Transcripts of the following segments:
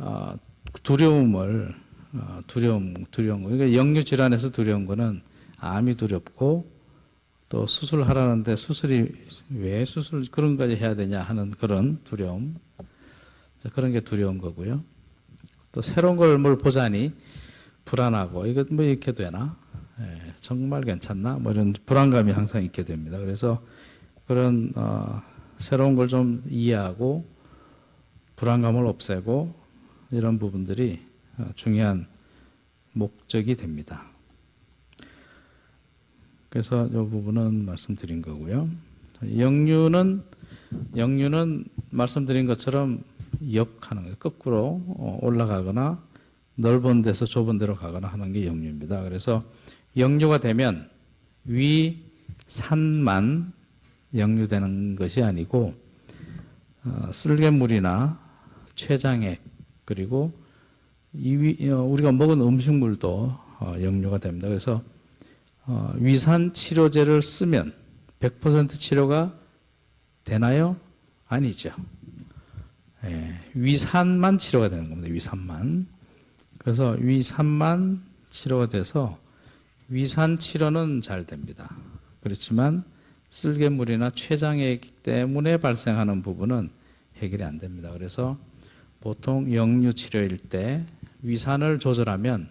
어, 두려움을 두려운 거. 그러니까 역류 질환에서 두려운 거는 암이 두렵고 또 수술하라는데 수술이 왜 수술 그런 까지 해야 되냐 하는 그런 두려움. 그런 게 두려운 거고요. 또 새로운 걸 뭘 보자니 불안하고 이거 뭐 이렇게 되나? 예, 정말 괜찮나? 뭐 이런 불안감이 항상 있게 됩니다. 그래서 그런 새로운 걸 좀 이해하고 불안감을 없애고 이런 부분들이 중요한 목적이 됩니다. 그래서 이 부분은 말씀드린 거고요. 역류는 말씀드린 것처럼 역하는 거예요. 거꾸로 올라가거나 넓은 데서 좁은 데로 가거나 하는 게 역류입니다. 그래서 역류가 되면 위산만 역류되는 것이 아니고 쓸개물이나 췌장액 그리고 우리가 먹은 음식물도 역류가 됩니다. 그래서 위산 치료제를 쓰면 100% 치료가 되나요? 아니죠. 예, 위산만 치료가 되는 겁니다. 위산만. 그래서 위산만 치료가 돼서 위산 치료는 잘 됩니다. 그렇지만 쓸개물이나 췌장액 때문에 발생하는 부분은 해결이 안 됩니다. 그래서 보통 역류 치료일 때 위산을 조절하면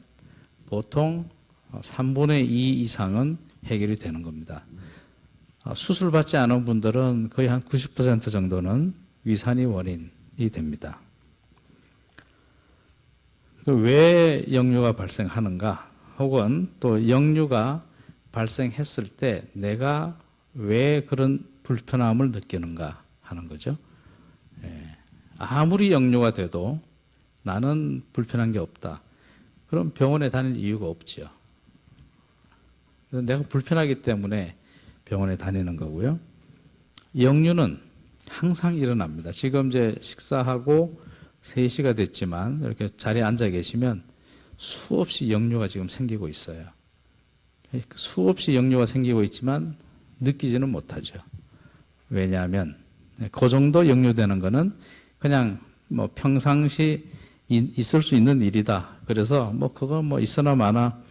보통 3분의 2 이상은 해결이 되는 겁니다. 수술받지 않은 분들은 거의 한 90% 정도는 위산이 원인이 됩니다. 왜 역류가 발생하는가? 혹은 또 역류가 발생했을 때 내가 왜 그런 불편함을 느끼는가 하는 거죠. 아무리 역류가 돼도 나는 불편한 게 없다. 그럼 병원에 다닐 이유가 없죠. 내가 불편하기 때문에 병원에 다니는 거고요. 역류는 항상 일어납니다. 지금 이제 식사하고 3시가 됐지만 이렇게 자리에 앉아 계시면 수없이 역류가 지금 생기고 있어요. 수없이 역류가 생기고 있지만 느끼지는 못하죠. 왜냐하면 그 정도 역류되는 거는 그냥 뭐 평상시 있을 수 있는 일이다. 그래서 뭐 그거 뭐 있으나 마나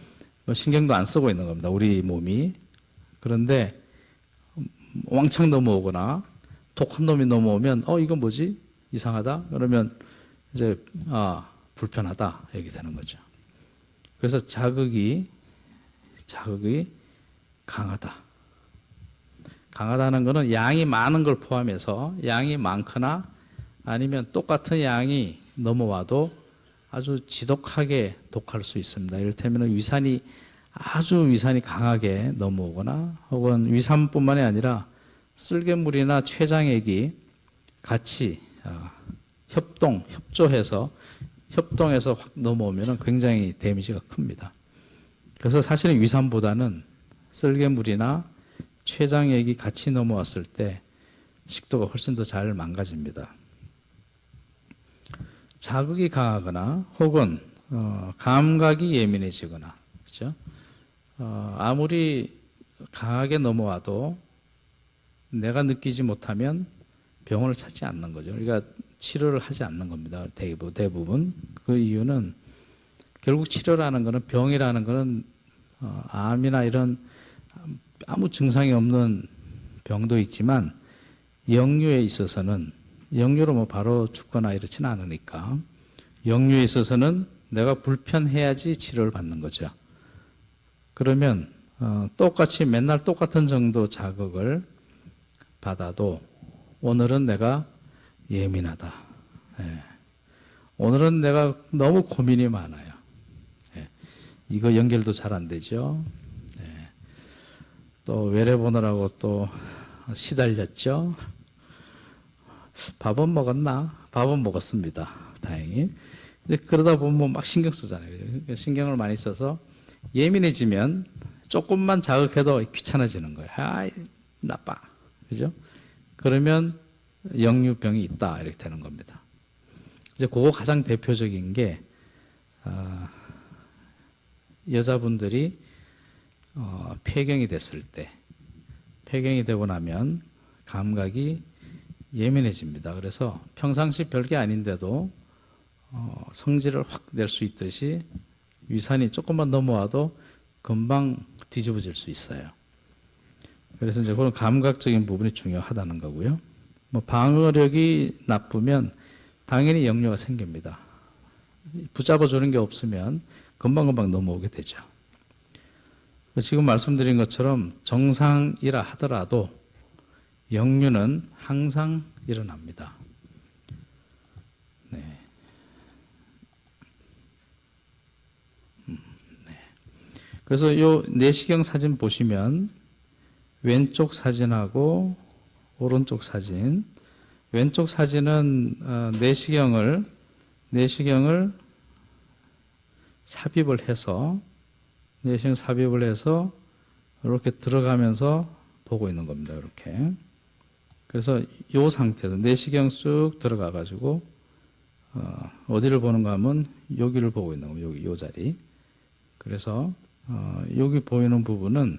뭐 신경도 안 쓰고 있는 겁니다. 우리 몸이. 그런데 왕창 넘어오거나 독한 놈이 넘어오면 이거 뭐지? 이상하다. 그러면 이제 불편하다. 이렇게 되는 거죠. 그래서 자극이 강하다. 강하다는 것은 양이 많은 걸 포함해서 양이 많거나 아니면 똑같은 양이 넘어와도 아주 지독하게 독할 수 있습니다. 이를테면 위산이 강하게 넘어오거나 혹은 위산뿐만이 아니라 쓸개물이나 췌장액이 같이 협조해서 확 넘어오면 굉장히 데미지가 큽니다. 그래서 사실은 위산보다는 쓸개물이나 췌장액이 같이 넘어왔을 때 식도가 훨씬 더 잘 망가집니다. 자극이 강하거나 혹은 감각이 예민해지거나 그렇죠? 아무리 강하게 넘어와도 내가 느끼지 못하면 병원을 찾지 않는 거죠. 그러니까 치료를 하지 않는 겁니다. 대부분. 그 이유는 결국 치료라는 것은 병이라는 것은 암이나 이런 아무 증상이 없는 병도 있지만 역류에 있어서는 역류로 뭐 바로 죽거나 이렇지는 않으니까 역류에 있어서는 내가 불편해야지 치료를 받는 거죠. 그러면 똑같이 맨날 똑같은 정도 자극을 받아도 오늘은 내가 예민하다. 오늘은 내가 너무 고민이 많아요. 이거 연결도 잘 안 되죠. 또 외래 보느라고 또 시달렸죠. 밥은 먹었나? 밥은 먹었습니다. 다행히. 근데 그러다 보면 막 신경 쓰잖아요. 신경을 많이 써서 예민해지면 조금만 자극해도 귀찮아지는 거예요. 아이, 나빠. 그죠? 그러면 역류병이 있다. 이렇게 되는 겁니다. 이제 그거 가장 대표적인 게, 여자분들이, 폐경이 됐을 때, 폐경이 되고 나면 감각이 예민해집니다. 그래서 평상시 별게 아닌데도 성질을 확 낼 수 있듯이 위산이 조금만 넘어와도 금방 뒤집어질 수 있어요. 그래서 이제 그런 감각적인 부분이 중요하다는 거고요. 뭐 방어력이 나쁘면 당연히 역류가 생깁니다. 붙잡아 주는 게 없으면 금방금방 넘어오게 되죠. 지금 말씀드린 것처럼 정상이라 하더라도 역류는 항상 일어납니다. 네. 네. 그래서 요 내시경 사진 보시면 왼쪽 사진하고 오른쪽 사진, 왼쪽 사진은 내시경을 삽입을 해서 내시경 삽입을 해서 이렇게 들어가면서 보고 있는 겁니다. 이렇게. 그래서 이 상태에서 내시경 쑥 들어가 가지고 어디를 보는가 하면 여기를 보고 있는 거예요. 여기 이 자리. 그래서 여기 보이는 부분은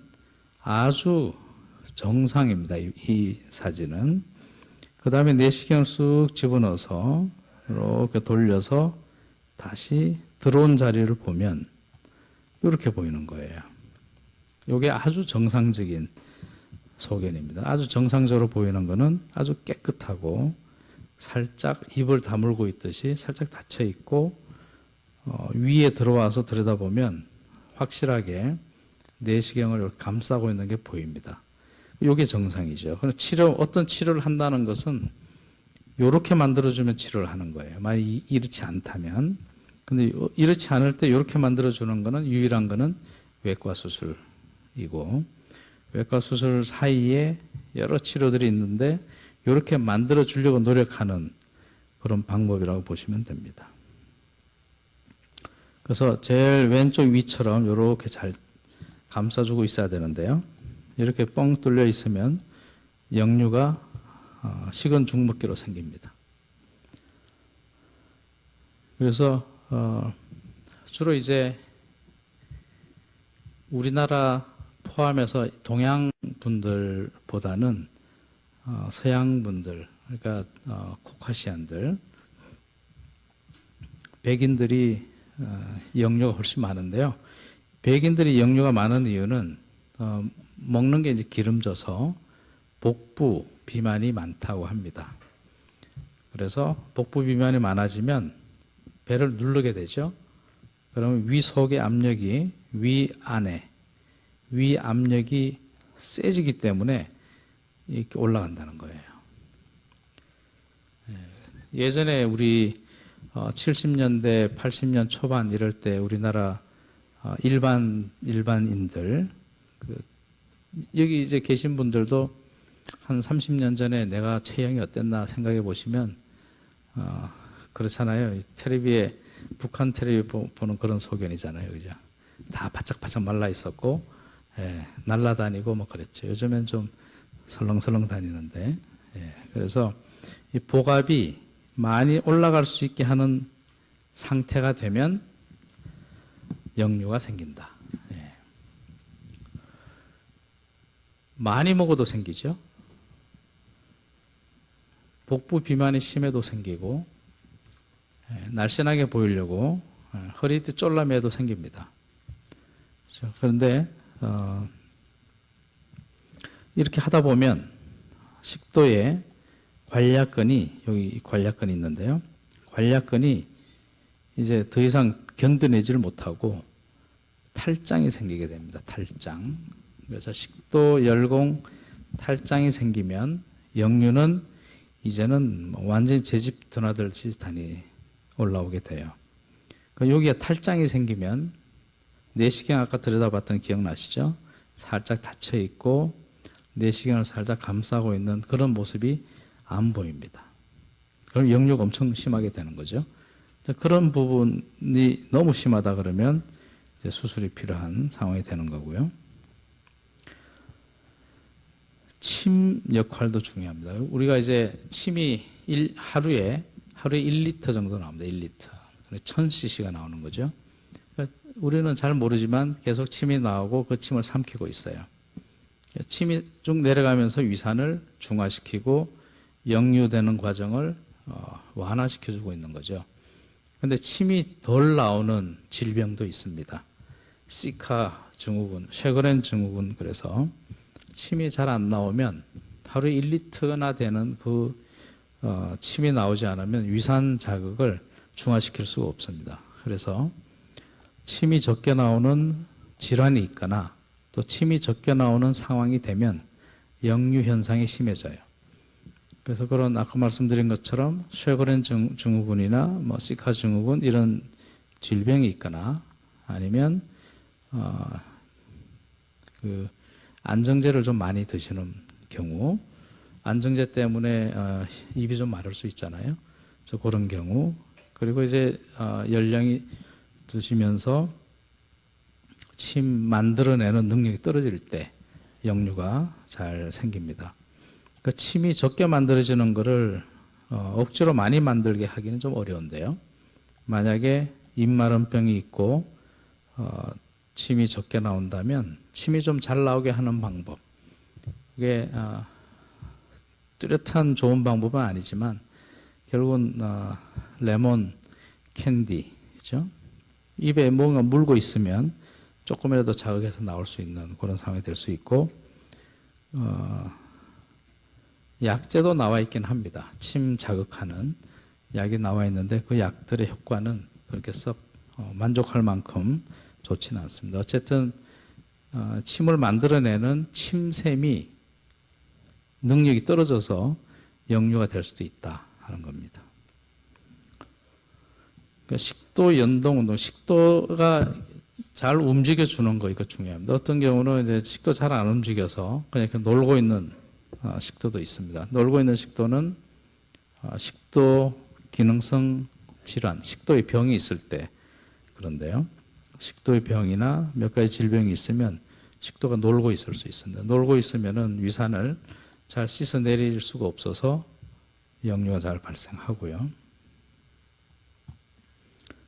아주 정상입니다. 이 사진은. 그 다음에 내시경을 쑥 집어넣어서 이렇게 돌려서 다시 들어온 자리를 보면 이렇게 보이는 거예요. 이게 아주 정상적인 소견입니다. 아주 정상적으로 보이는 것은 아주 깨끗하고 살짝 입을 다물고 있듯이 살짝 닫혀 있고 위에 들어와서 들여다보면 확실하게 내시경을 이렇게 감싸고 있는 게 보입니다. 이게 정상이죠. 그럼 어떤 치료를 한다는 것은 이렇게 만들어주면 치료를 하는 거예요. 만약 이렇지 않다면. 근데 이렇지 않을 때 이렇게 만들어주는 거는 유일한 거는 외과 수술이고, 외과 수술 사이에 여러 치료들이 있는데 이렇게 만들어주려고 노력하는 그런 방법이라고 보시면 됩니다. 그래서 제일 왼쪽 위처럼 이렇게 잘 감싸주고 있어야 되는데요. 이렇게 뻥 뚫려 있으면 역류가 식은 죽먹기로 생깁니다. 그래서 주로 이제 우리나라 포함해서 동양 분들보다는 서양 분들, 그러니까 코카시안들, 백인들이 역류가 훨씬 많은데요. 백인들이 역류가 많은 이유는 먹는 게 이제 기름져서 복부 비만이 많다고 합니다. 그래서 복부 비만이 많아지면 배를 누르게 되죠. 그러면 위 속의 압력이 위 안에, 위 압력이 세지기 때문에 이렇게 올라간다는 거예요. 예전에 우리 70년대, 80년 초반 이럴 때 우리나라 일반인들, 여기 이제 계신 분들도 한 30년 전에 내가 체형이 어땠나 생각해 보시면 그렇잖아요. 텔레비에 북한 텔레비 보는 그런 소견이잖아요, 그죠? 다 바짝바짝 말라 있었고, 날라다니고 뭐 그랬죠. 요즘엔 좀 설렁설렁 다니는데, 그래서 이 복압이 많이 올라갈 수 있게 하는 상태가 되면 역류가 생긴다. 많이 먹어도 생기죠. 복부 비만이 심해도 생기고, 날씬하게 보이려고 허리띠 쫄라매도 생깁니다. 그렇죠? 그런데 이렇게 하다 보면 식도에 관략근이, 여기 관략근이 있는데요. 관략근이 이제 더 이상 견뎌내지를 못하고 탈장이 생기게 됩니다. 탈장. 그래서 식도 열공 탈장이 생기면 역류는 이제는 완전히 제집 드나들듯이 올라오게 돼요. 여기에 탈장이 생기면 내시경 아까 들여다봤던 기억나시죠? 살짝 닫혀 있고 내시경을 살짝 감싸고 있는 그런 모습이 안 보입니다. 그럼 역류가 엄청 심하게 되는 거죠. 그런 부분이 너무 심하다 그러면 이제 수술이 필요한 상황이 되는 거고요. 침 역할도 중요합니다. 우리가 이제 침이 하루에 1리터 정도 나옵니다. 1리터. 1000cc가 나오는 거죠. 그러니까 우리는 잘 모르지만 계속 침이 나오고 그 침을 삼키고 있어요. 침이 쭉 내려가면서 위산을 중화시키고 역류되는 과정을 완화시켜주고 있는 거죠. 근데 침이 덜 나오는 질병도 있습니다. 시카 증후군, 쉐그렌 증후군. 그래서 침이 잘 안 나오면 하루에 1리터나 되는 침이 나오지 않으면 위산 자극을 중화시킬 수가 없습니다. 그래서 침이 적게 나오는 질환이 있거나 또 침이 적게 나오는 상황이 되면 역류 현상이 심해져요. 그래서 그런 아까 말씀드린 것처럼 쉐그렌 증후군이나 뭐 시카 증후군 이런 질병이 있거나 아니면 안정제를 좀 많이 드시는 경우, 안정제 때문에 입이 좀 마를 수 있잖아요. 그래서 그런 경우, 그리고 이제 열량이 드시면서 침 만들어내는 능력이 떨어질 때 역류가 잘 생깁니다. 그 침이 적게 만들어지는 것을 억지로 많이 만들게 하기는 좀 어려운데요. 만약에 입마름병이 있고 침이 적게 나온다면 침이 좀 잘 나오게 하는 방법, 그게 뚜렷한 좋은 방법은 아니지만 결국은 레몬 캔디, 그죠? 입에 뭔가 물고 있으면 조금이라도 자극해서 나올 수 있는 그런 상황이 될 수 있고, 약제도 나와 있긴 합니다. 침 자극하는 약이 나와 있는데 그 약들의 효과는 그렇게 썩 만족할 만큼 좋지는 않습니다. 어쨌든 침을 만들어내는 침샘이 능력이 떨어져서 역류가 될 수도 있다 하는 겁니다. 그러니까 식도 연동 운동, 식도가 잘 움직여주는 거 이거 중요합니다. 어떤 경우는 이제 식도 잘 안 움직여서 그냥 이렇게 놀고 있는 식도도 있습니다. 놀고 있는 식도는 식도 기능성 질환, 식도의 병이 있을 때 그런데요. 식도의 병이나 몇 가지 질병이 있으면 식도가 놀고 있을 수 있습니다. 놀고 있으면은 위산을 잘 씻어내릴 수가 없어서 역류가 잘 발생하고요.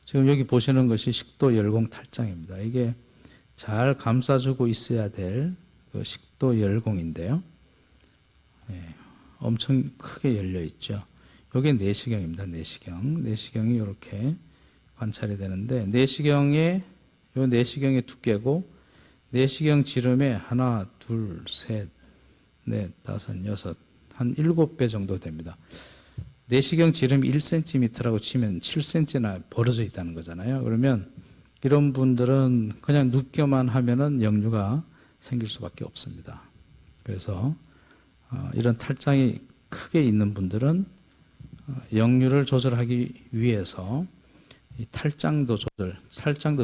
지금 여기 보시는 것이 식도 열공 탈장입니다. 이게 잘 감싸주고 있어야 될 그 식도 열공인데요. 엄청 크게 열려 있죠. 여기 내시경입니다. 내시경이 이렇게 관찰이 되는데 내시경의 두께고 내시경 지름에 하나, 둘, 셋, 넷, 다섯, 여섯, 한 7배 정도 됩니다. 내시경 지름이 1cm라고 치면 7cm나 벌어져 있다는 거잖아요. 그러면 이런 분들은 그냥 눕기만 하면은 역류가 생길 수밖에 없습니다. 그래서 이런 탈장이 크게 있는 분들은 역류를 조절하기 위해서 이 탈장도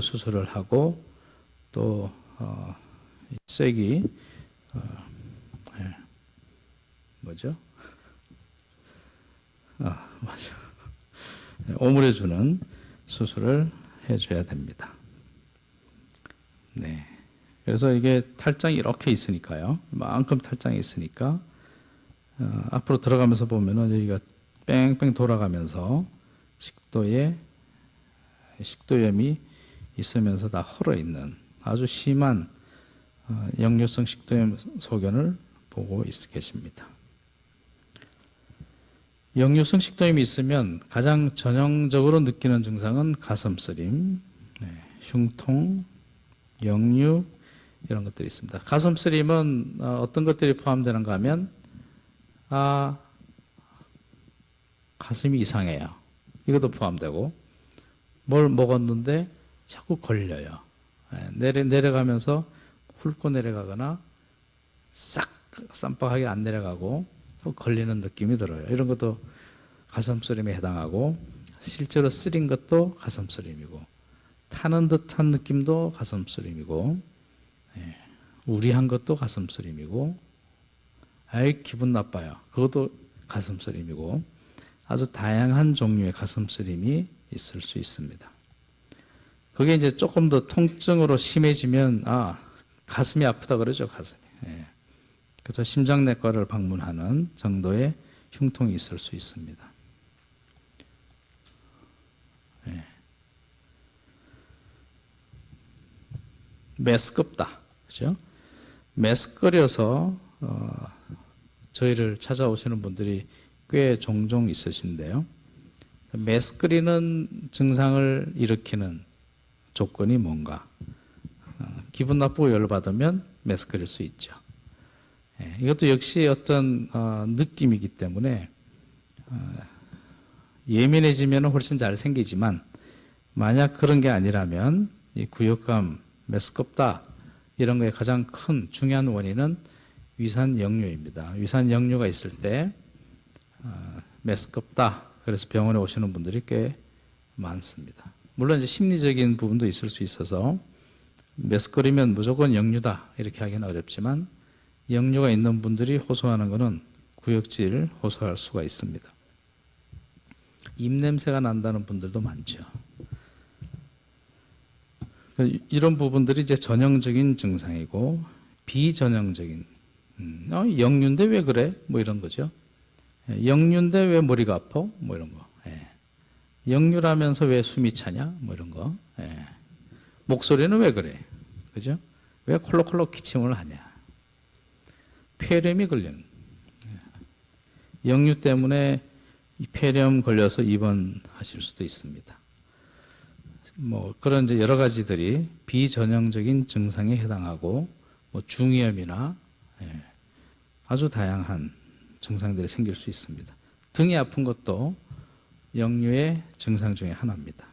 수술을 하고 또 쐐기 뭐죠? 맞아. 오므려주는 수술을 해줘야 됩니다. 네. 그래서 이게 탈장이 이렇게 있으니까요. 만큼 탈장이 있으니까 앞으로 들어가면서 보면은 여기가 뺑뺑 돌아가면서 식도염이 있으면서 다 헐어 있는 아주 심한 역류성 식도염 소견을 보고 계십니다. 역류성 식도염이 있으면 가장 전형적으로 느끼는 증상은 가슴쓰림, 흉통, 역류 이런 것들이 있습니다. 가슴쓰림은 어떤 것들이 포함되는가 하면 가슴이 이상해요. 이것도 포함되고 뭘 먹었는데 자꾸 걸려요. 내려가면서 훑고 내려가거나 싹 쌈박하게 안 내려가고 또 걸리는 느낌이 들어요. 이런 것도 가슴쓰림에 해당하고 실제로 쓰린 것도 가슴쓰림이고 타는 듯한 느낌도 가슴쓰림이고 우리한 것도 가슴쓰림이고 기분 나빠요. 그것도 가슴쓰림이고 아주 다양한 종류의 가슴쓰림이 있을 수 있습니다. 그게 이제 조금 더 통증으로 심해지면 가슴이 아프다 그러죠. 가슴이. 그래서 심장내과를 방문하는 정도의 흉통이 있을 수 있습니다. 메스껍다. 그죠? 메스꺼려서 저희를 찾아오시는 분들이 꽤 종종 있으신데요. 메스꺼리는 증상을 일으키는 조건이 뭔가? 기분 나쁘고 열받으면 메스꺼릴 수 있죠. 이것도 역시 어떤 느낌이기 때문에 예민해지면 훨씬 잘 생기지만 만약 그런 게 아니라면 이 구역감, 메스껍다 이런 거의 가장 큰 중요한 원인은 위산 역류입니다. 위산 역류가 있을 때 메스껍다. 그래서 병원에 오시는 분들이 꽤 많습니다. 물론 이제 심리적인 부분도 있을 수 있어서 메스꺼리면 무조건 역류다 이렇게 하기는 어렵지만 역류가 있는 분들이 호소하는 것은 구역질 호소할 수가 있습니다. 입냄새가 난다는 분들도 많죠. 이런 부분들이 이제 전형적인 증상이고 비전형적인 역류인데 왜 그래? 뭐 이런 거죠. 역류인데 왜 머리가 아파? 뭐 이런 거. 역류라면서 왜 숨이 차냐? 뭐 이런 거. 목소리는 왜 그래? 그죠? 왜 콜록콜록 기침을 하냐? 폐렴이 걸리는. 역류 때문에 폐렴 걸려서 입원하실 수도 있습니다. 뭐 그런 이제 여러 가지들이 비전형적인 증상에 해당하고 뭐 중이염이나 아주 다양한 증상들이 생길 수 있습니다. 등이 아픈 것도 역류의 증상 중에 하나입니다.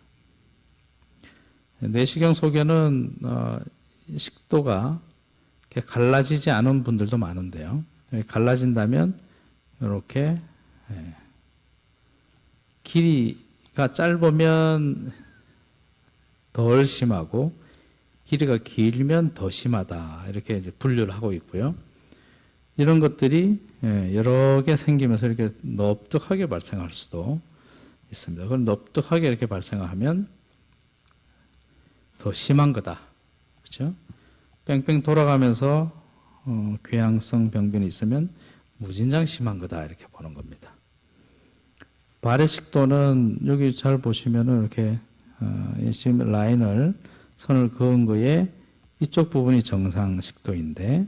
내시경 속에는 식도가 이렇게 갈라지지 않은 분들도 많은데요. 갈라진다면 이렇게 길이가 짧으면 덜 심하고 길이가 길면 더 심하다 이렇게 이제 분류를 하고 있고요. 이런 것들이 여러 개 생기면서 이렇게 넙득하게 발생할 수도 있습니다. 그걸 넙득하게 이렇게 발생하면 더 심한 거다. 그렇죠? 뺑뺑 돌아가면서 궤양성 병변이 있으면 무진장 심한 거다 이렇게 보는 겁니다. 발의 식도는 여기 잘 보시면은 이렇게 지금 라인을 선을 그은 거에 이쪽 부분이 정상 식도인데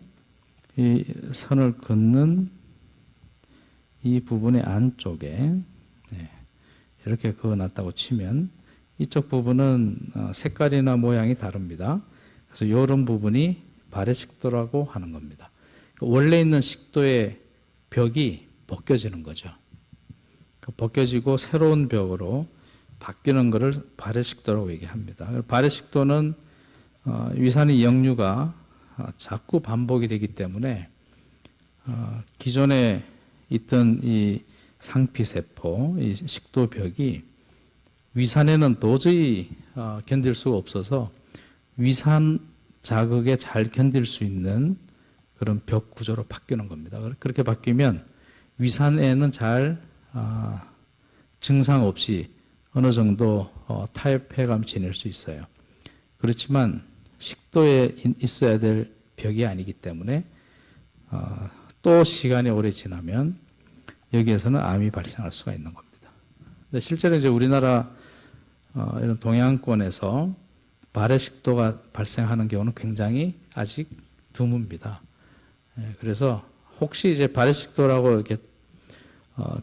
이 선을 긋는 이 부분의 안쪽에 이렇게 그어놨다고 치면 이쪽 부분은 색깔이나 모양이 다릅니다. 그래서 이런 부분이 발의 식도라고 하는 겁니다. 원래 있는 식도의 벽이 벗겨지는 거죠. 벗겨지고 새로운 벽으로 바뀌는 것을 발의 식도라고 얘기합니다. 발의 식도는 위산의 역류가 자꾸 반복이 되기 때문에 기존에 있던 이 상피세포, 이 식도벽이 위산에는 도저히 견딜 수가 없어서 위산 자극에 잘 견딜 수 있는 그런 벽 구조로 바뀌는 겁니다. 그렇게 바뀌면 위산에는 잘 증상 없이 어느 정도 타협해감 지낼 수 있어요. 그렇지만 식도에 있어야 될 벽이 아니기 때문에 또 시간이 오래 지나면 여기에서는 암이 발생할 수가 있는 겁니다. 근데 실제로 이제 우리나라 이런 동양권에서 발의 식도가 발생하는 경우는 굉장히 아직 드뭅니다. 그래서 혹시 이제 발의 식도라고 이렇게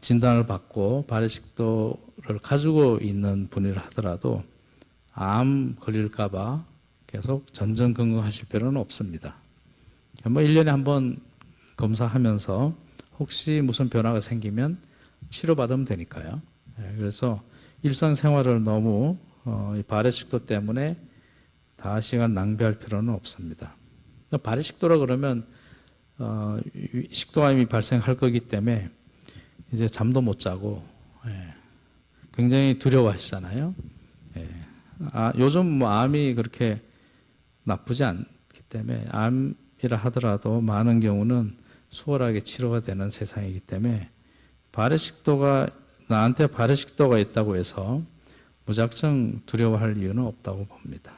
진단을 받고 발의 식도를 가지고 있는 분이라 하더라도 암 걸릴까봐 계속 전전긍긍하실 필요는 없습니다. 뭐 1년에 한번 검사하면서 혹시 무슨 변화가 생기면 치료받으면 되니까요. 그래서 일상생활을 너무 발의 식도 때문에 다 시간 낭비할 필요는 없습니다. 발의 식도라 그러면 식도암이 발생할 거기 때문에 이제 잠도 못 자고 굉장히 두려워하시잖아요. 요즘 뭐 암이 그렇게 나쁘지 않기 때문에 암이라 하더라도 많은 경우는 수월하게 치료가 되는 세상이기 때문에 나한테 발의 식도가 있다고 해서 무작정 두려워할 이유는 없다고 봅니다.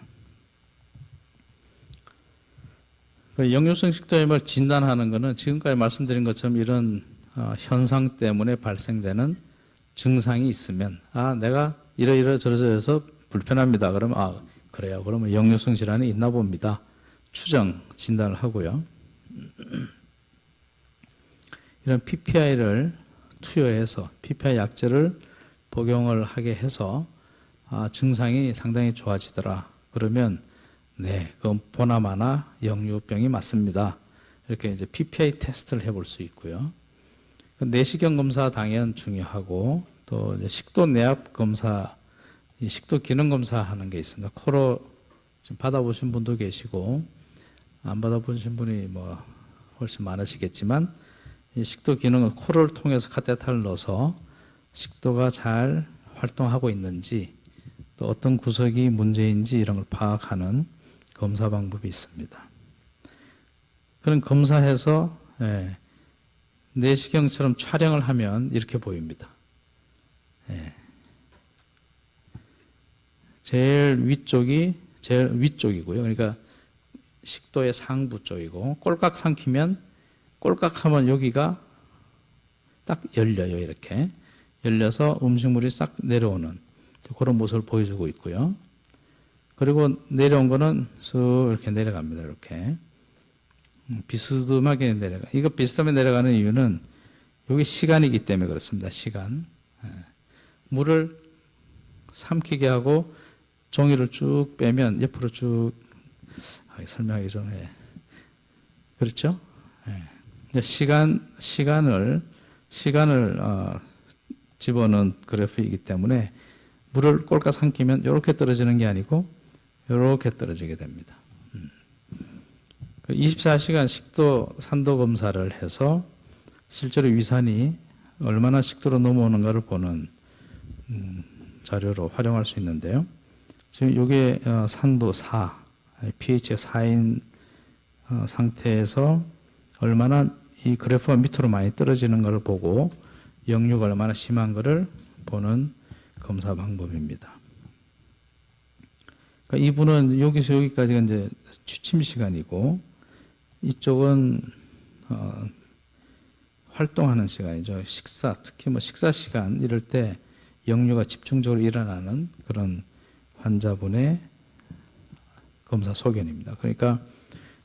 역류성 식도염을 진단하는 것은 지금까지 말씀드린 것처럼 이런 현상 때문에 발생되는 증상이 있으면 내가 이러저러해서 불편합니다. 그러면 그래요. 그러면 역류성 질환이 있나 봅니다. 추정 진단을 하고요. 이런 PPI를 투여해서 PPI 약제를 복용을 하게 해서 증상이 상당히 좋아지더라. 그러면 네, 그건 보나마나 역류병이 맞습니다. 이렇게 이제 PPI 테스트를 해볼 수 있고요. 내시경 검사 당연 중요하고 또 이제 식도 내압 검사, 이 식도 기능 검사 하는 게 있습니다. 코로 지금 받아보신 분도 계시고 안 받아보신 분이 뭐 훨씬 많으시겠지만 이 식도 기능은 코를 통해서 카테터를 넣어서 식도가 잘 활동하고 있는지 또 어떤 구석이 문제인지 이런 걸 파악하는 검사 방법이 있습니다. 그런 검사해서 내시경처럼 촬영을 하면 이렇게 보입니다. 제일 위쪽이고요. 그러니까 식도의 상부 쪽이고 꼴깍 삼키면 꼴깍하면 여기가 딱 열려요. 이렇게 열려서 음식물이 싹 내려오는 그런 모습을 보여주고 있고요. 그리고 내려온 거는 쑥 이렇게 내려갑니다. 이렇게 비스듬하게 내려가. 이거 비스듬하게 내려가는 이유는 여기 시간이기 때문에 그렇습니다. 시간. 물을 삼키게 하고 종이를 쭉 빼면 옆으로 쭉 설명하기 좀 해. 그렇죠? 시간을 집어넣은 그래프이기 때문에 물을 꼴깍 삼키면 이렇게 떨어지는 게 아니고 이렇게 떨어지게 됩니다. 24시간 식도 산도 검사를 해서 실제로 위산이 얼마나 식도로 넘어오는가를 보는 자료로 활용할 수 있는데요. 지금 이게 산도 4, pH가 4인 상태에서 얼마나 이 그래프가 밑으로 많이 떨어지는 걸 보고 역류가 얼마나 심한 것을 보는 검사 방법입니다. 그러니까 이분은 여기서 여기까지가 이제 취침 시간이고 이쪽은 활동하는 시간이죠. 식사, 특히 뭐 식사 시간 이럴 때 역류가 집중적으로 일어나는 그런 환자분의 검사 소견입니다. 그러니까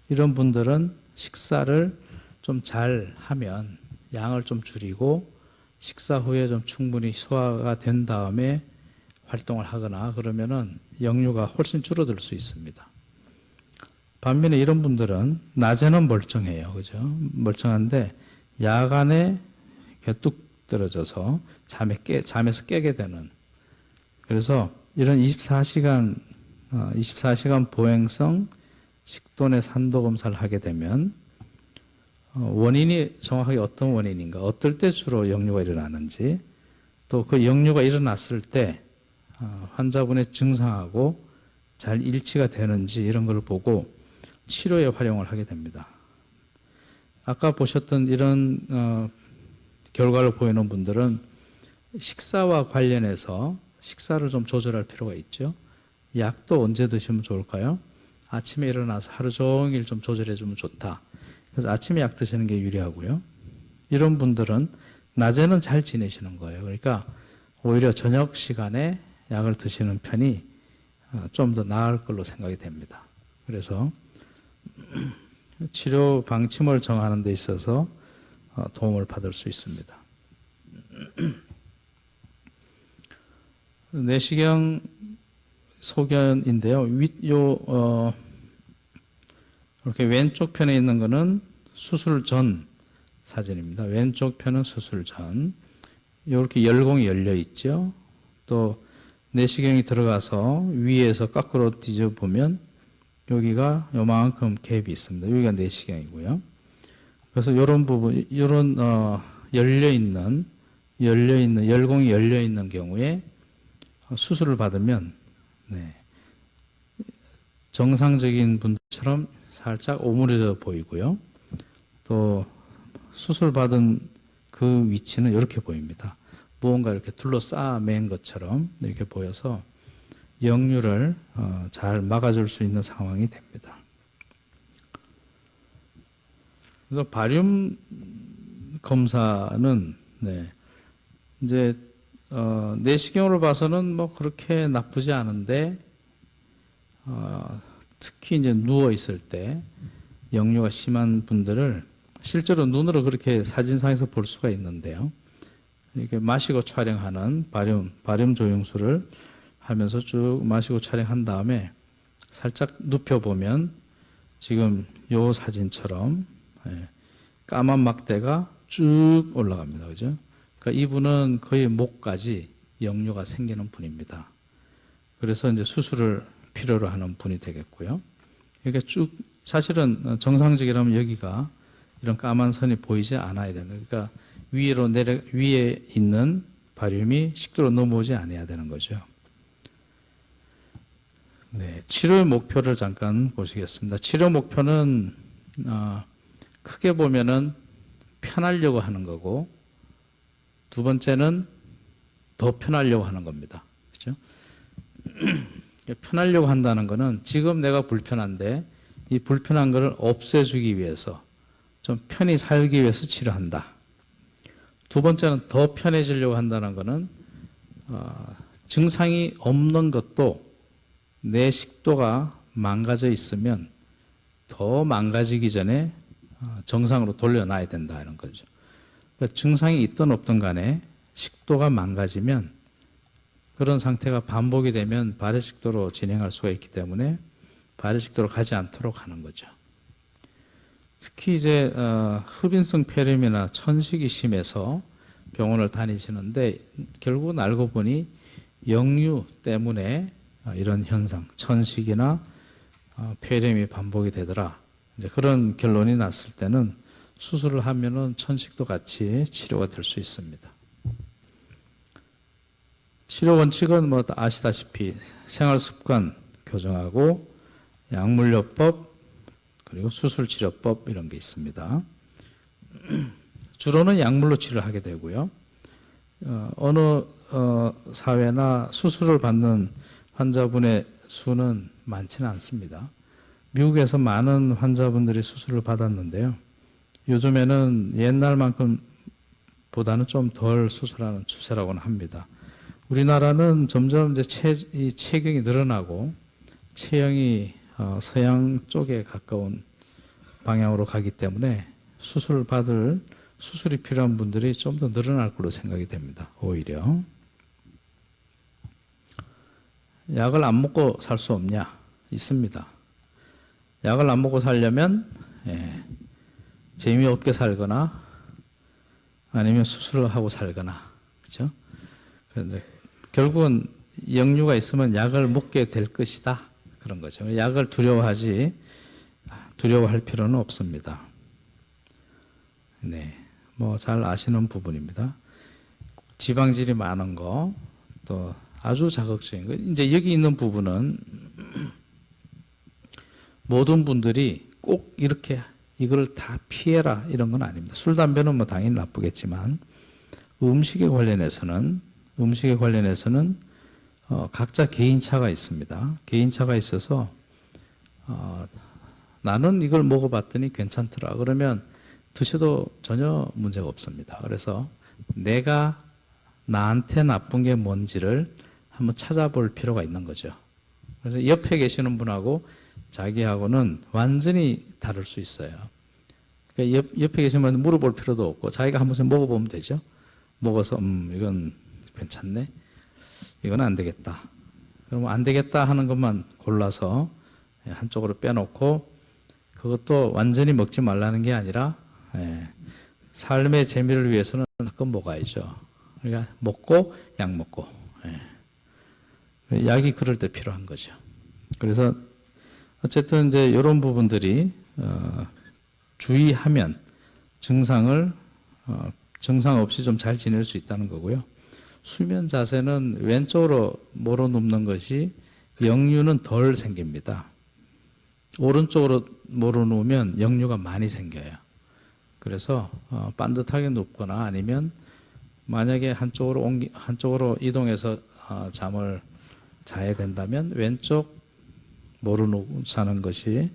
이런 분들은 식사를 좀 잘 하면 양을 좀 줄이고 식사 후에 좀 충분히 소화가 된 다음에 활동을 하거나 그러면은 역류가 훨씬 줄어들 수 있습니다. 반면에 이런 분들은 낮에는 멀쩡해요. 그죠? 멀쩡한데 야간에 뚝 떨어져서 잠에서 깨게 되는. 그래서 이런 24시간 보행성 식도 내 산도 검사를 하게 되면 원인이 정확하게 어떤 원인인가, 어떨 때 주로 역류가 일어나는지, 또 그 역류가 일어났을 때 환자분의 증상하고 잘 일치가 되는지 이런 걸 보고 치료에 활용을 하게 됩니다. 아까 보셨던 이런 결과를 보이는 분들은 식사와 관련해서 식사를 좀 조절할 필요가 있죠. 약도 언제 드시면 좋을까요? 아침에 일어나서 하루 종일 좀 조절해 주면 좋다. 그래서 아침에 약 드시는 게 유리하고요. 이런 분들은 낮에는 잘 지내시는 거예요. 그러니까 오히려 저녁 시간에 약을 드시는 편이 좀 더 나을 걸로 생각이 됩니다. 그래서 치료 방침을 정하는 데 있어서 도움을 받을 수 있습니다. 내시경 소견인데요. 이렇게 왼쪽 편에 있는 것은 수술 전 사진입니다. 왼쪽 편은 수술 전. 이렇게 열공이 열려 있죠. 또 내시경이 들어가서 위에서 거꾸로 뒤져 보면 여기가 요만큼 갭이 있습니다. 여기가 내시경이고요. 그래서 이런 부분, 이런 열공이 열려 있는 경우에 수술을 받으면 정상적인 분들처럼 살짝 오므려져 보이고요. 또 수술 받은 그 위치는 이렇게 보입니다. 무언가 이렇게 둘러싸맨 것처럼 이렇게 보여서 역류를 잘 막아줄 수 있는 상황이 됩니다. 그래서 바륨 검사는 이제 내시경으로 봐서는 뭐 그렇게 나쁘지 않은데 특히 이제 누워 있을 때 역류가 심한 분들을 실제로 눈으로 그렇게 사진상에서 볼 수가 있는데요. 이렇게 마시고 촬영하는 발염 조영술을 하면서 쭉 마시고 촬영한 다음에 살짝 눕혀보면 지금 요 사진처럼 까만 막대가 쭉 올라갑니다. 그죠? 그러니까 이분은 거의 목까지 역류가 생기는 분입니다. 그래서 이제 수술을 필요로 하는 분이 되겠고요. 이렇게 쭉 사실은 정상적이라면 여기가 이런 까만 선이 보이지 않아야 됩니다. 그러니까 위에 있는 발염이 식도로 넘어오지 않아야 되는 거죠. 네, 치료의 목표를 잠깐 보시겠습니다. 치료 목표는 크게 보면은 편하려고 하는 거고, 두 번째는 더 편하려고 하는 겁니다. 그렇죠? 편하려고 한다는 거는 지금 내가 불편한데 이 불편한 것을 없애주기 위해서 좀 편히 살기 위해서 치료한다. 두 번째는 더 편해지려고 한다는 것은 증상이 없는 것도 내 식도가 망가져 있으면 더 망가지기 전에 정상으로 돌려놔야 된다는 거죠. 그러니까 증상이 있든 없든 간에 식도가 망가지면 그런 상태가 반복이 되면 발해식도로 진행할 수가 있기 때문에 발해식도로 가지 않도록 하는 거죠. 특히 이제 흡인성 폐렴이나 천식이 심해서 병원을 다니시는데 결국은 알고 보니 역류 때문에 이런 현상, 천식이나 폐렴이 반복이 되더라. 이제 그런 결론이 났을 때는 수술을 하면은 천식도 같이 치료가 될 수 있습니다. 치료 원칙은 뭐 아시다시피 생활습관 교정하고 약물요법 그리고 수술치료법 이런 게 있습니다. 주로는 약물로 치료하게 되고요. 어느 사회나 수술을 받는 환자분의 수는 많지는 않습니다. 미국에서 많은 환자분들이 수술을 받았는데요. 요즘에는 옛날만큼 보다는 좀 덜 수술하는 추세라고는 합니다. 우리나라는 점점 이제 체경이 늘어나고 체형이 서양 쪽에 가까운 방향으로 가기 때문에 수술이 필요한 분들이 좀 더 늘어날 걸로 생각이 됩니다. 오히려. 약을 안 먹고 살 수 없냐? 있습니다. 약을 안 먹고 살려면 재미없게 살거나 아니면 수술을 하고 살거나 그렇죠? 그런데 결국은 역류가 있으면 약을 먹게 될 것이다 그런 거죠. 약을 두려워할 필요는 없습니다. 네, 뭐 잘 아시는 부분입니다. 지방질이 많은 거, 또 아주 자극적인 거. 이제 여기 있는 부분은 모든 분들이 꼭 이렇게 이걸 다 피해라 이런 건 아닙니다. 술, 담배는 뭐 당연히 나쁘겠지만 음식에 관련해서는 각자 개인차가 있습니다. 개인차가 있어서 나는 이걸 먹어봤더니 괜찮더라. 그러면 드셔도 전혀 문제가 없습니다. 그래서 내가 나한테 나쁜 게 뭔지를 한번 찾아볼 필요가 있는 거죠. 그래서 옆에 계시는 분하고 자기하고는 완전히 다를 수 있어요. 그러니까 옆에 계신 분한테 물어볼 필요도 없고 자기가 한 번씩 먹어보면 되죠. 먹어서 이건 괜찮네. 이건 안 되겠다. 그러면 안 되겠다 하는 것만 골라서 한쪽으로 빼놓고 그것도 완전히 먹지 말라는 게 아니라 삶의 재미를 위해서는 가끔 먹어야죠. 그러니까 먹고 약 먹고 약이 그럴 때 필요한 거죠. 그래서 어쨌든 이제 이런 부분들이 주의하면 증상 없이 좀 잘 지낼 수 있다는 거고요. 수면 자세는 왼쪽으로 모로 눕는 것이 역류는 덜 생깁니다. 오른쪽으로 모로 누우면 역류가 많이 생겨요. 그래서 반듯하게 눕거나 아니면 만약에 한쪽으로 이동해서 잠을 자야 된다면 왼쪽 모로 누워 자는 것이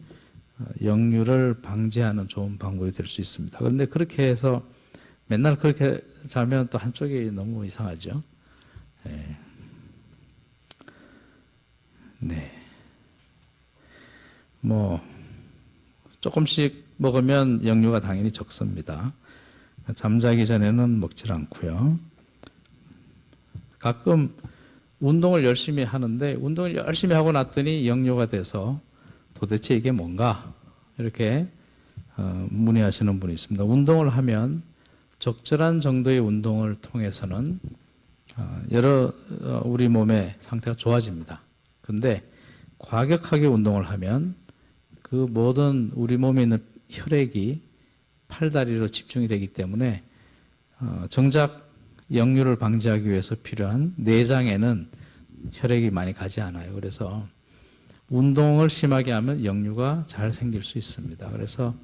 역류를 방지하는 좋은 방법이 될 수 있습니다. 그런데 그렇게 해서 맨날 그렇게 자면 또 한쪽이 너무 이상하죠. 네. 뭐 조금씩 먹으면 역류가 당연히 적습니다. 잠자기 전에는 먹질 않고요. 가끔 운동을 열심히 하는데 운동을 열심히 하고 났더니 역류가 돼서 도대체 이게 뭔가 이렇게 문의하시는 분이 있습니다. 운동을 하면 적절한 정도의 운동을 통해서는 우리 몸의 상태가 좋아집니다. 근데 과격하게 운동을 하면 그 모든 우리 몸에 있는 혈액이 팔다리로 집중이 되기 때문에 정작 역류를 방지하기 위해서 필요한 내장에는 혈액이 많이 가지 않아요. 그래서 운동을 심하게 하면 역류가 잘 생길 수 있습니다. 그래서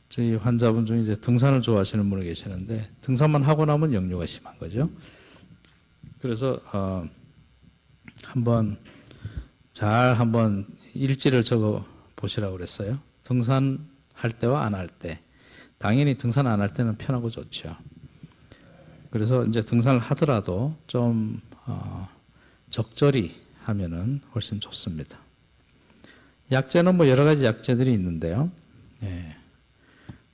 저희 환자분 중에 이제 등산을 좋아하시는 분이 계시는데 등산만 하고 나면 역류가 심한 거죠. 그래서 한번 일지를 적어 보시라고 그랬어요. 등산할 때와 안 할 때. 당연히 등산 안 할 때는 편하고 좋죠. 그래서 이제 등산을 하더라도 좀 적절히 하면은 훨씬 좋습니다. 약제는 뭐 여러 가지 약제들이 있는데요. 예.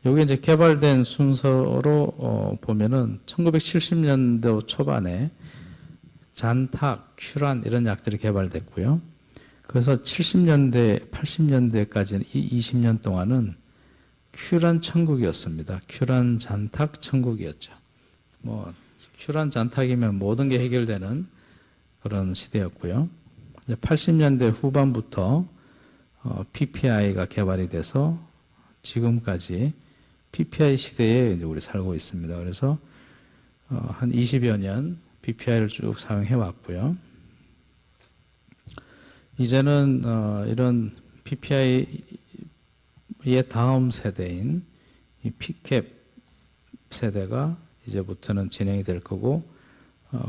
여기 이제 개발된 순서로 보면은 1970년대 초반에 잔탁, 큐란 이런 약들이 개발됐고요. 그래서 70년대, 80년대까지는 이 20년 동안은 큐란 천국이었습니다. 큐란 잔탁 천국이었죠. 뭐 큐란 잔탁이면 모든 게 해결되는 그런 시대였고요. 이제 80년대 후반부터 PPI가 개발이 돼서 지금까지 PPI 시대에 이제 우리 살고 있습니다. 그래서 한 20여 년 PPI를 쭉 사용해 왔고요. 이제는 이런 PPI의 다음 세대인 이 P캡 세대가 이제부터는 진행이 될 거고,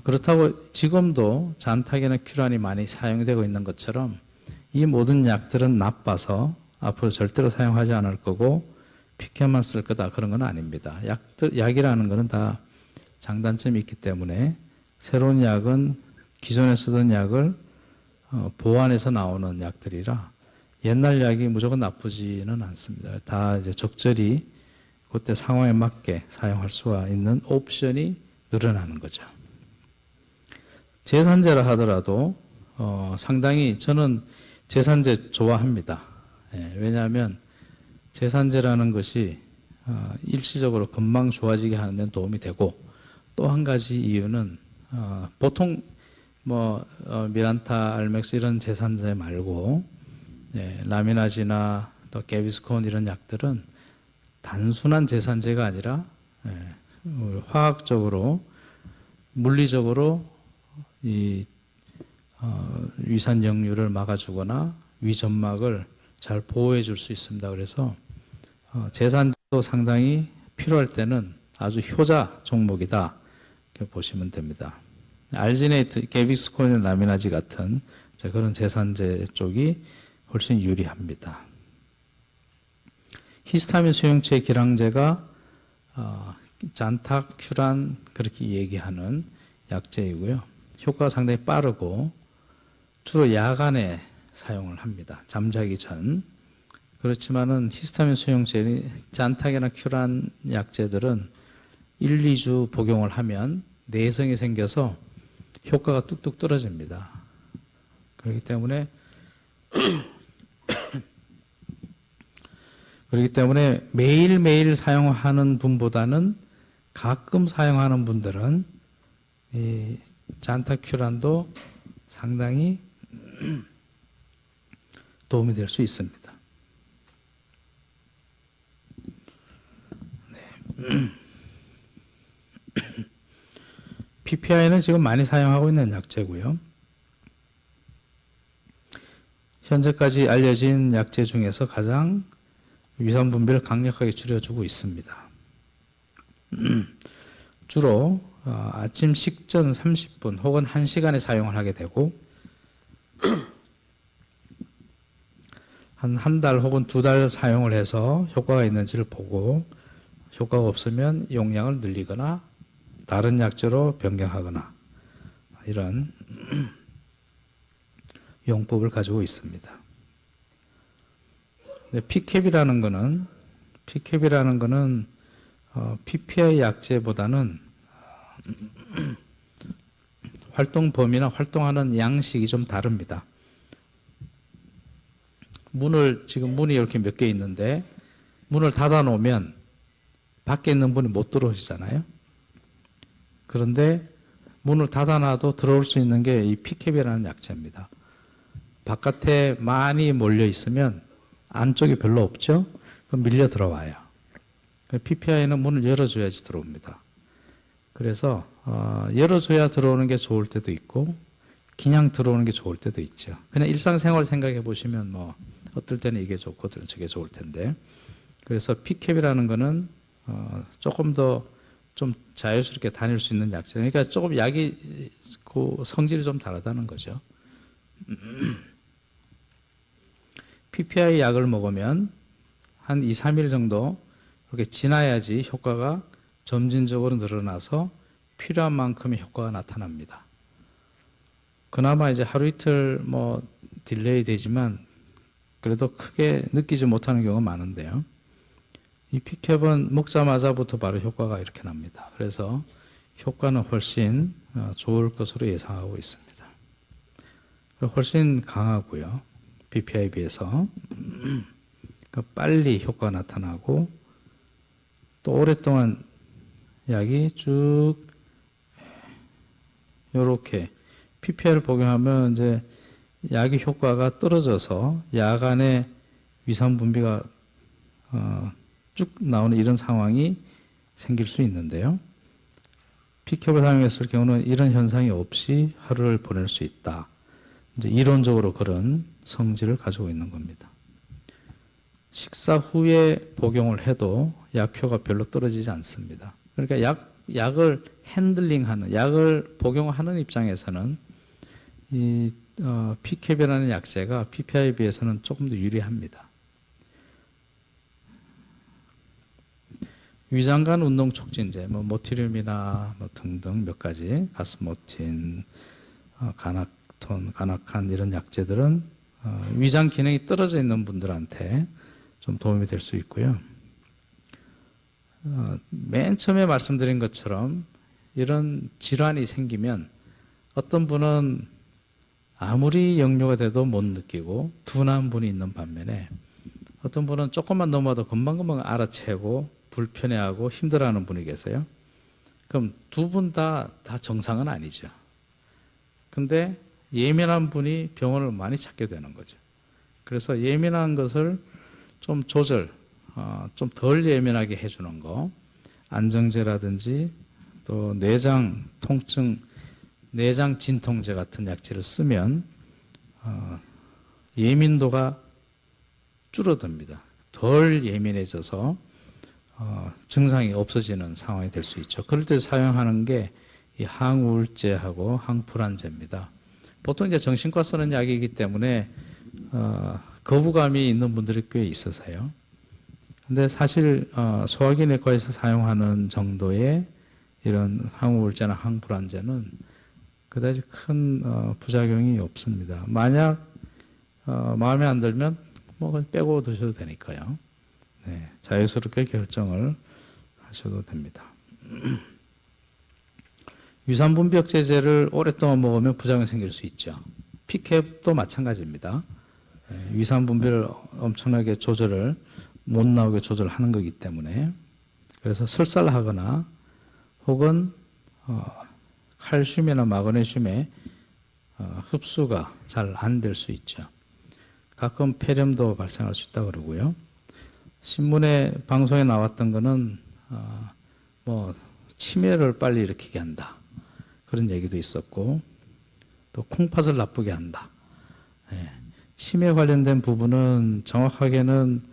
그렇다고 지금도 잔탁이나 큐란이 많이 사용되고 있는 것처럼 이 모든 약들은 나빠서 앞으로 절대로 사용하지 않을 거고 피켓만 쓸 거다 그런 건 아닙니다. 약이라는 것은 다 장단점이 있기 때문에 새로운 약은 기존에 쓰던 약을 보완해서 나오는 약들이라 옛날 약이 무조건 나쁘지는 않습니다. 다 이제 적절히 그때 상황에 맞게 사용할 수가 있는 옵션이 늘어나는 거죠. 제산제라 하더라도 상당히 저는 제산제 좋아합니다. 예, 왜냐하면 제산제라는 것이 일시적으로 금방 좋아지게 하는 데 도움이 되고 또 한 가지 이유는 보통 미란타, 알맥스 이런 제산제 말고 라미나지나 또 게비스콘 이런 약들은 단순한 제산제가 아니라 화학적으로 물리적으로 이 위산 역류를 막아주거나 위점막을 잘 보호해 줄 수 있습니다. 그래서 제산제도 상당히 필요할 때는 아주 효자 종목이다 이렇게 보시면 됩니다. 알지네이트, 게비스콘, 라미나지 같은 그런 제산제 쪽이 훨씬 유리합니다. 히스타민 수용체 기량제가 잔탁, 큐란 그렇게 얘기하는 약제이고요. 효과가 상당히 빠르고 주로 야간에 사용을 합니다. 잠자기 전. 그렇지만은 히스타민 수용제, 잔탁이나 큐란 약제들은 1, 2주 복용을 하면 내성이 생겨서 효과가 뚝뚝 떨어집니다. 그렇기 때문에 매일매일 사용하는 분보다는 가끔 사용하는 분들은 이 잔타큐란도 상당히 도움이 될 수 있습니다. 네. PPI는 지금 많이 사용하고 있는 약제고요. 현재까지 알려진 약제 중에서 가장 위산 분비를 강력하게 줄여주고 있습니다. 주로 아침 식전 30분 혹은 1시간에 사용을 하게 되고 한 달 혹은 2달 사용을 해서 효과가 있는지를 보고 효과가 없으면 용량을 늘리거나 다른 약제로 변경하거나 이런 용법을 가지고 있습니다. P캡이라는 거는 PPI 약제보다는 활동 범위나 활동하는 양식이 좀 다릅니다. 지금 문이 이렇게 몇 개 있는데 문을 닫아 놓으면 밖에 있는 분이 못 들어오시잖아요. 그런데 문을 닫아놔도 들어올 수 있는 게 이 피캡이라는 약재입니다. 바깥에 많이 몰려 있으면 안쪽이 별로 없죠? 그럼 밀려 들어와요. PPI는 문을 열어줘야지 들어옵니다. 그래서 열어줘야 들어오는 게 좋을 때도 있고 그냥 들어오는 게 좋을 때도 있죠. 그냥 일상생활 생각해 보시면 뭐 어떨 때는 이게 좋거든요. 저게 좋을 텐데. 그래서 피캡이라는 거는 조금 더 좀 자유스럽게 다닐 수 있는 약재. 그러니까 조금 약이 그 성질이 좀 다르다는 거죠. PPI 약을 먹으면 한 2, 3일 정도 이렇게 지나야지 효과가 점진적으로 늘어나서 필요한 만큼의 효과가 나타납니다. 그나마 이제 하루 이틀 뭐 딜레이 되지만 그래도 크게 느끼지 못하는 경우가 많은데요. 이 피캡은 먹자마자부터 바로 효과가 이렇게 납니다. 그래서 효과는 훨씬 좋을 것으로 예상하고 있습니다. 훨씬 강하고요. PPI에 비해서. 그러니까 빨리 효과가 나타나고 또 오랫동안 약이 쭉 이렇게 PPI를 복용하면 이제 약의 효과가 떨어져서 약 안에 위산 분비가 쭉 나오는 이런 상황이 생길 수 있는데요. 피캡을 사용했을 경우는 이런 현상이 없이 하루를 보낼 수 있다. 이제 이론적으로 그런 성질을 가지고 있는 겁니다. 식사 후에 복용을 해도 약효가 별로 떨어지지 않습니다. 그러니까 약을 핸들링하는, 약을 복용하는 입장에서는 이 피캡이라는 약재가 PPI에 비해서는 조금 더 유리합니다. 위장관 운동 촉진제, 뭐 모티륨이나 뭐 등등 몇 가지, 가스모틴, 가나톤, 가나칸 이런 약재들은 위장 기능이 떨어져 있는 분들한테 좀 도움이 될 수 있고요. 맨 처음에 말씀드린 것처럼 이런 질환이 생기면 어떤 분은 아무리 역류가 돼도 못 느끼고 둔한 분이 있는 반면에 어떤 분은 조금만 넘어도 금방금방 알아채고 불편해하고 힘들어하는 분이 계세요. 그럼 두 분 다 정상은 아니죠. 근데 예민한 분이 병원을 많이 찾게 되는 거죠. 그래서 예민한 것을 좀 조절, 좀 덜 예민하게 해주는 거, 안정제라든지 또 내장 통증, 내장 진통제 같은 약재를 쓰면 예민도가 줄어듭니다. 덜 예민해져서 증상이 없어지는 상황이 될 수 있죠. 그럴 때 사용하는 게 이 항우울제하고 항불안제입니다. 보통 이제 정신과 쓰는 약이기 때문에 거부감이 있는 분들이 꽤 있으세요. 근데 사실 소화기 내과에서 사용하는 정도의 이런 항우울제나 항불안제는 그다지 큰 부작용이 없습니다. 만약 마음에 안 들면 뭐 그냥 빼고 드셔도 되니까요. 네, 자유스럽게 결정을 하셔도 됩니다. 위산분비억제제를 오랫동안 먹으면 부작용이 생길 수 있죠. 피캡도 마찬가지입니다. 위산분비를 엄청나게 못 나오게 조절하는 거기 때문에 그래서 설사하거나 혹은 칼슘이나 마그네슘의 흡수가 잘 안 될 수 있죠. 가끔 폐렴도 발생할 수 있다고 그러고요. 신문에 방송에 나왔던 거는 뭐 치매를 빨리 일으키게 한다. 그런 얘기도 있었고 또 콩팥을 나쁘게 한다. 치매 관련된 부분은 정확하게는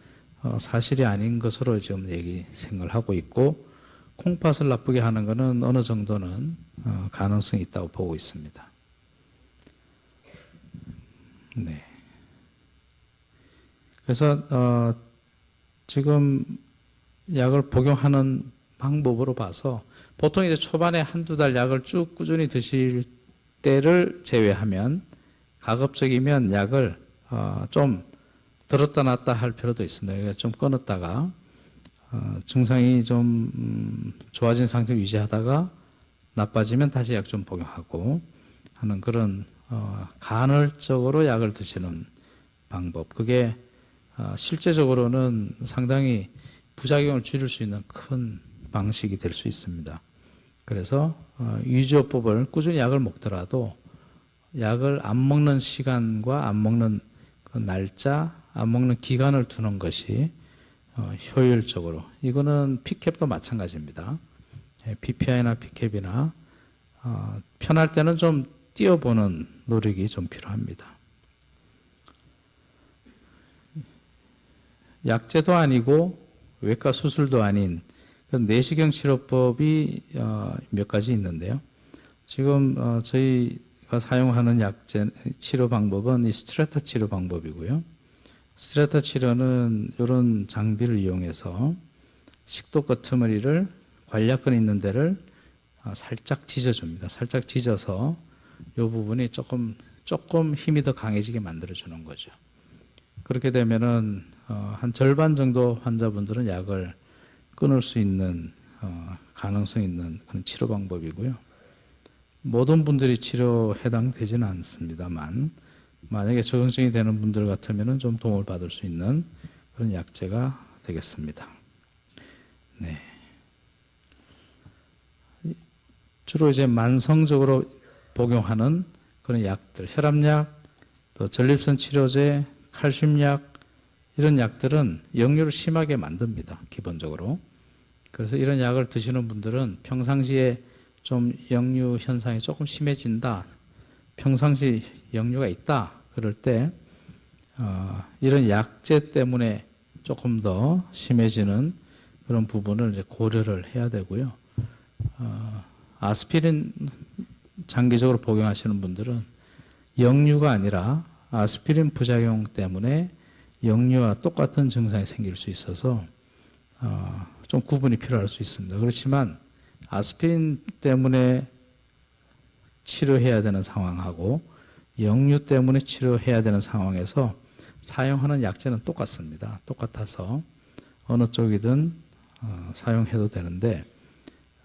사실이 아닌 것으로 지금 생각을 하고 있고 콩팥을 나쁘게 하는 것은 어느 정도는 가능성이 있다고 보고 있습니다. 네. 그래서 지금 약을 복용하는 방법으로 봐서 보통 이제 초반에 한두 달 약을 쭉 꾸준히 드실 때를 제외하면 가급적이면 약을 좀 들었다 놨다 할 필요도 있습니다. 그러니까 좀 끊었다가 증상이 좀 좋아진 상태 유지하다가 나빠지면 다시 약 좀 복용하고 하는 그런 간헐적으로 약을 드시는 방법. 그게 실제적으로는 상당히 부작용을 줄일 수 있는 큰 방식이 될 수 있습니다. 그래서 위주요법을 꾸준히 약을 먹더라도 약을 안 먹는 시간과 안 먹는 그 날짜, 안 먹는 기간을 두는 것이 효율적으로. 이거는 P캡도 마찬가지입니다. PPI나 P캡이나 편할 때는 좀 뛰어보는 노력이 좀 필요합니다. 약제도 아니고 외과 수술도 아닌 그런 내시경 치료법이 몇 가지 있는데요. 지금 저희가 사용하는 약제 치료 방법은 이 스트레터 치료 방법이고요. 스트레터 치료는 이런 장비를 이용해서 식도 끄트머리를 관략근 있는 데를 살짝 찢어줍니다. 살짝 찢어서 이 부분이 조금 힘이 더 강해지게 만들어주는 거죠. 그렇게 되면은 한 절반 정도 환자분들은 약을 끊을 수 있는 가능성 있는 그런 치료 방법이고요. 모든 분들이 치료 해당되지는 않습니다만 만약에 적응증이 되는 분들 같으면은 좀 도움을 받을 수 있는 그런 약제가 되겠습니다. 네. 주로 이제 만성적으로 복용하는 그런 약들, 혈압약, 또 전립선 치료제, 칼슘약 이런 약들은 역류를 심하게 만듭니다. 기본적으로. 그래서 이런 약을 드시는 분들은 평상시에 좀 역류 현상이 조금 심해진다. 평상시 역류가 있다. 그럴 때 이런 약제 때문에 조금 더 심해지는 그런 부분을 이제 고려를 해야 되고요. 아스피린 장기적으로 복용하시는 분들은 역류가 아니라 아스피린 부작용 때문에 역류와 똑같은 증상이 생길 수 있어서 좀 구분이 필요할 수 있습니다. 그렇지만 아스피린 때문에 치료해야 되는 상황하고 역류 때문에 치료해야 되는 상황에서 사용하는 약제는 똑같습니다. 똑같아서 어느 쪽이든 사용해도 되는데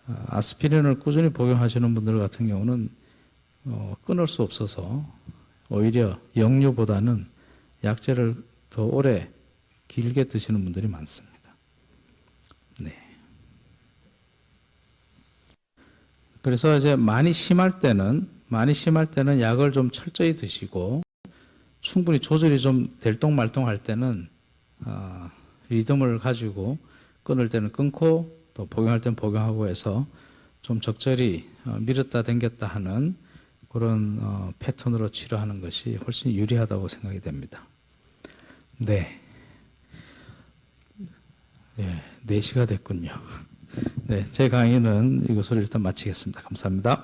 아스피린을 꾸준히 복용하시는 분들 같은 경우는 끊을 수 없어서 오히려 역류보다는 약제를 더 오래 길게 드시는 분들이 많습니다. 네. 그래서 이제 많이 심할 때는 약을 좀 철저히 드시고 충분히 조절이 좀 될똥말똥할 때는 리듬을 가지고 끊을 때는 끊고 또 복용할 때는 복용하고 해서 좀 적절히 밀었다 당겼다 하는 그런 패턴으로 치료하는 것이 훨씬 유리하다고 생각이 됩니다. 네. 네, 4시가 됐군요. 네, 제 강의는 이것으로 일단 마치겠습니다. 감사합니다.